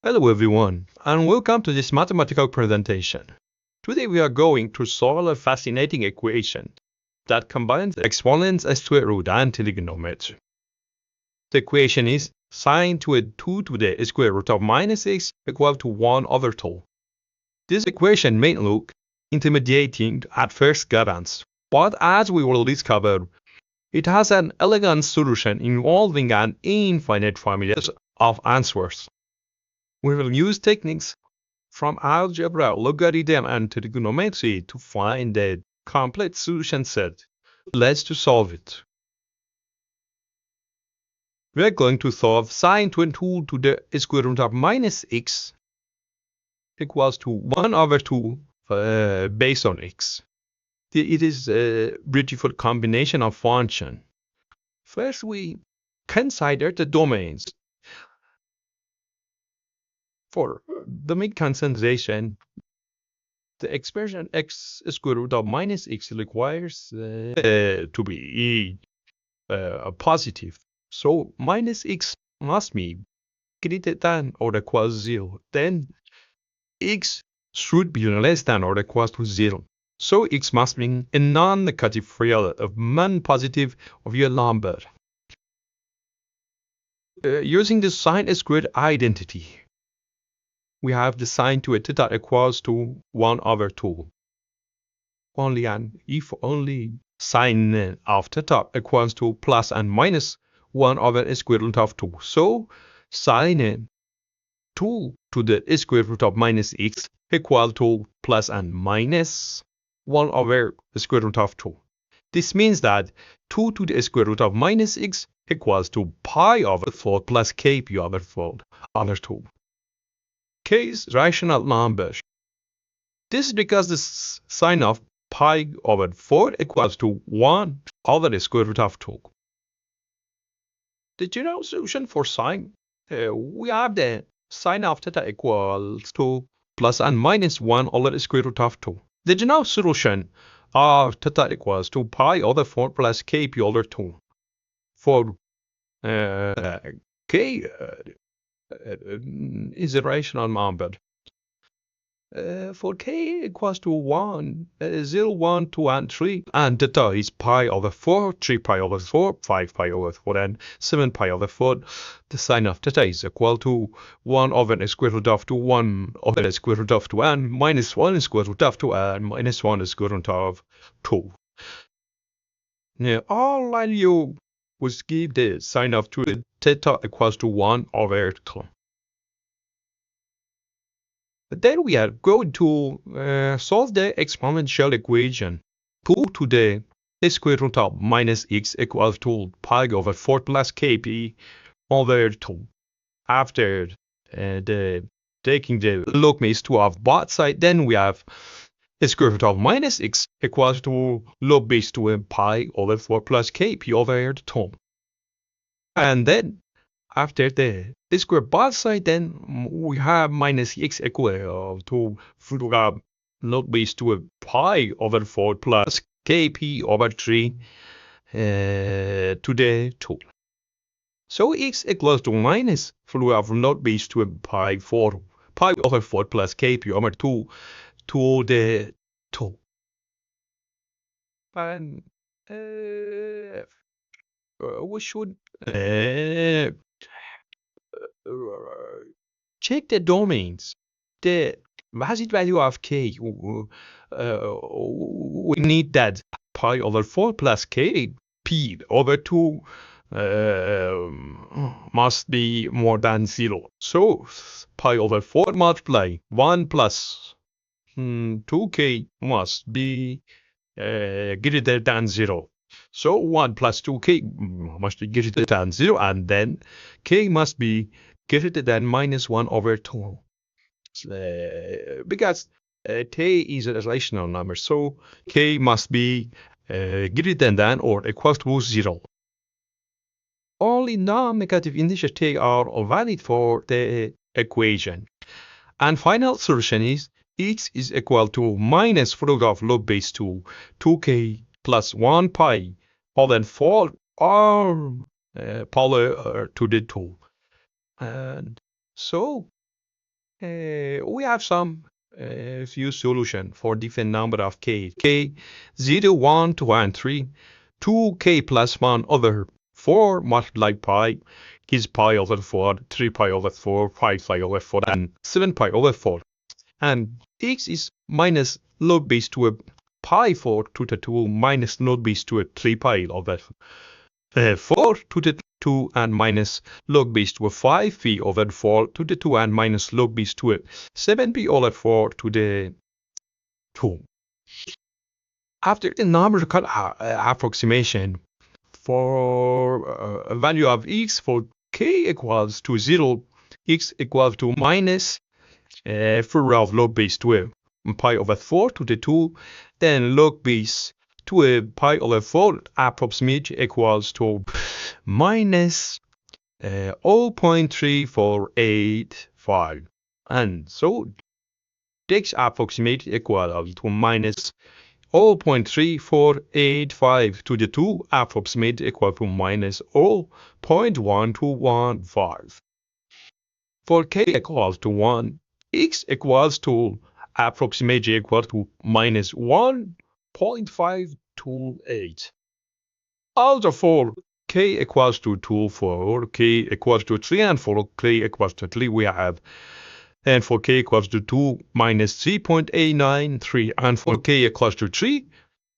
Hello everyone, and welcome to this mathematical presentation. Today we are going to solve a fascinating equation that combines exponents, square root, and trigonometry. The equation is sine to a 2 to the square root of minus x equal to 1 over 2. This equation may look intimidating at first glance, but as we will discover, it has an elegant solution involving an infinite family of answers. We will use techniques from algebra, logarithm, and trigonometry to find the complete solution set. Let's to solve it. We're going to solve sine 2 to the square root of minus x equals to 1 over 2 based on x. It is a beautiful combination of functions. First, we consider the domains. For the mid concentration, the expression x square root of minus x requires to be positive. So minus x must be greater than or equal 0. Then x should be less than or equal to 0. So x must be a non-negative real of non-positive of your number. Using the sine squared identity, we have the sine to a theta equals to 1 over 2. Only and if only sine of theta equals to plus and minus 1 over square root of 2. So sine 2 to the square root of minus x equal to plus and minus 1 over square root of 2. This means that 2 to the square root of minus x equals to pi over 4 plus kp over 4 over 2. K is rational number. This is because the sine of pi over 4 equals to 1 over the square root of 2. The general solution for sine, we have the sine of theta equals to plus and minus 1 over the square root of 2. The general solution of theta equals to pi over 4 plus kp over 2. For k is a rational number. For k equals to 1, 0, 1, 2, and 3, and theta is pi over 4, 3 pi over 4, 5 pi over 4, and 7 pi over 4, the sine of theta is equal to 1 over the square root of 2, 1 over the square root of 2, and minus 1 square root of 2, and minus 1 square root of 2. Now, all value was give the sine of theta equals to 1 over 2. Then we are going to solve the exponential equation. 2 to the square root of minus x equals to pi over 4 plus kp over 2. After taking the log base 2 of both sides, then we have the square root of minus x equals to log base 2 pi over 4 plus kp over 2. And then after the square both sides, then we have minus x equal to log base 2 pi over 4 plus kp over 3 to the 2. So x equals to minus log base 2 pi over 4 plus kp over 2 to the 2. And we should check the domains. The basic value of k, we need that pi over 4 plus k p over 2 must be more than 0. So pi over 4 multiply 1 plus 2k must be greater than 0. So 1 plus 2k must be greater than 0, and then k must be greater than minus 1 over 2. Because k is a rational number, so k must be greater than or equal to 0. Only non-negative integers k are valid for the equation. And final solution is x is equal to minus root of log base 2k plus 1 pi over 4 or power to the 2. And so We have some few solution for different number of k. K 0, 1, 2, and 3. 2k plus 1 over 4 multiplied pi is pi over 4, 3 pi over 4, 5 pi over 4, and 7 pi over 4. And x is minus log base to a pi 4 to the 2 minus log base to a 3 pi over 4 to the 2 and minus log base to a 5p over 4 to the 2 and minus log base to a 7p over 4 to the 2. After the numerical approximation for a value of x for k equals to 0, x equals to minus 4 of log base to a pi over 4 to the 2, then log base to a pi over 4 approximate equals to minus 0.3485. And so this approximate equal to minus 0.3485 to the 2 approximate equal to minus 0.1215. For k equals to 1, x equals to approximately equal to minus 1.528. Also for k equals to 2, for k equals to 3, and for k equals to 3 we have, and for k equals to 2 minus 3.893, and for k equals to 3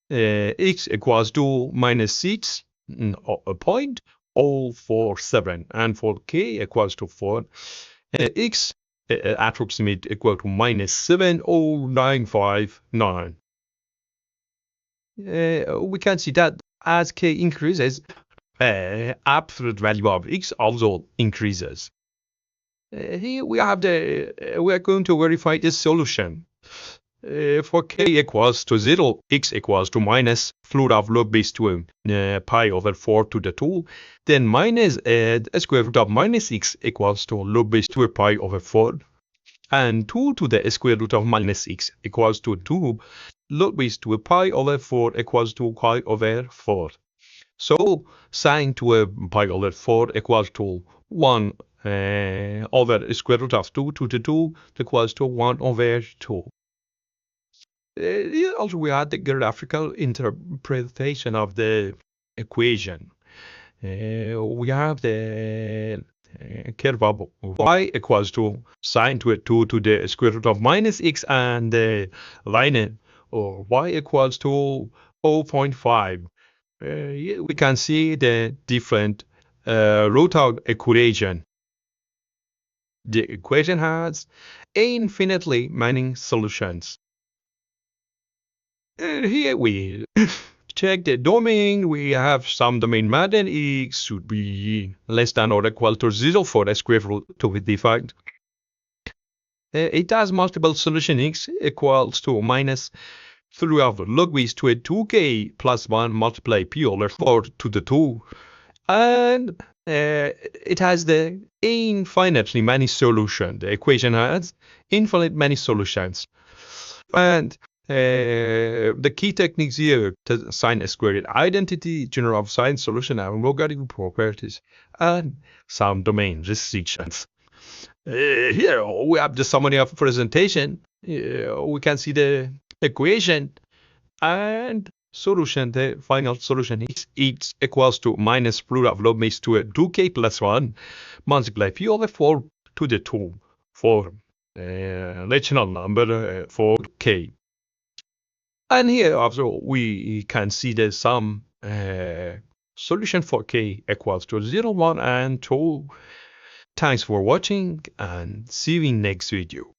x equals to minus 6.047, and for k equals to 4 x approximate equal to minus 70959. We can see that as k increases, absolute value of x also increases. Here we have we are going to verify this solution. For k equals to 0, x equals to minus floor of log base to pi over 4 to the 2, then minus square root of minus x equals to log base to pi over 4, and 2 to the square root of minus x equals to 2 log base to pi over 4 equals to pi over 4. So sine to a pi over 4 equals to 1 over square root of 2 to the 2 equals to 1 over 2. Also, we had the graphical interpretation of the equation. We have the curve of y equals to sine to a 2 to the square root of minus x, and the line or y equals to 0.5. We can see the different root of equation. The equation has infinitely many solutions. Here we check the domain. We have some domain mad, and x should be less than or equal to 0 for the square root to be defined. It has multiple solution. X equals to minus 3 of log base to a 2k plus 1 multiply p over 4 to the 2. And it has the infinitely many solutions. The equation has infinite many solutions. And the key techniques here to sine squared identity, general of sine solution, and logarithm properties, and some domain restrictions. Here we have the summary of presentation. We can see the equation and solution. The final solution is x equals to minus plural of log base to a 2k plus 1 multiply p over 4 to the 2 for rational number for k. And here also we can see the sum solution for k equals to 0, 1, and 2. Thanks for watching, and see you in next video.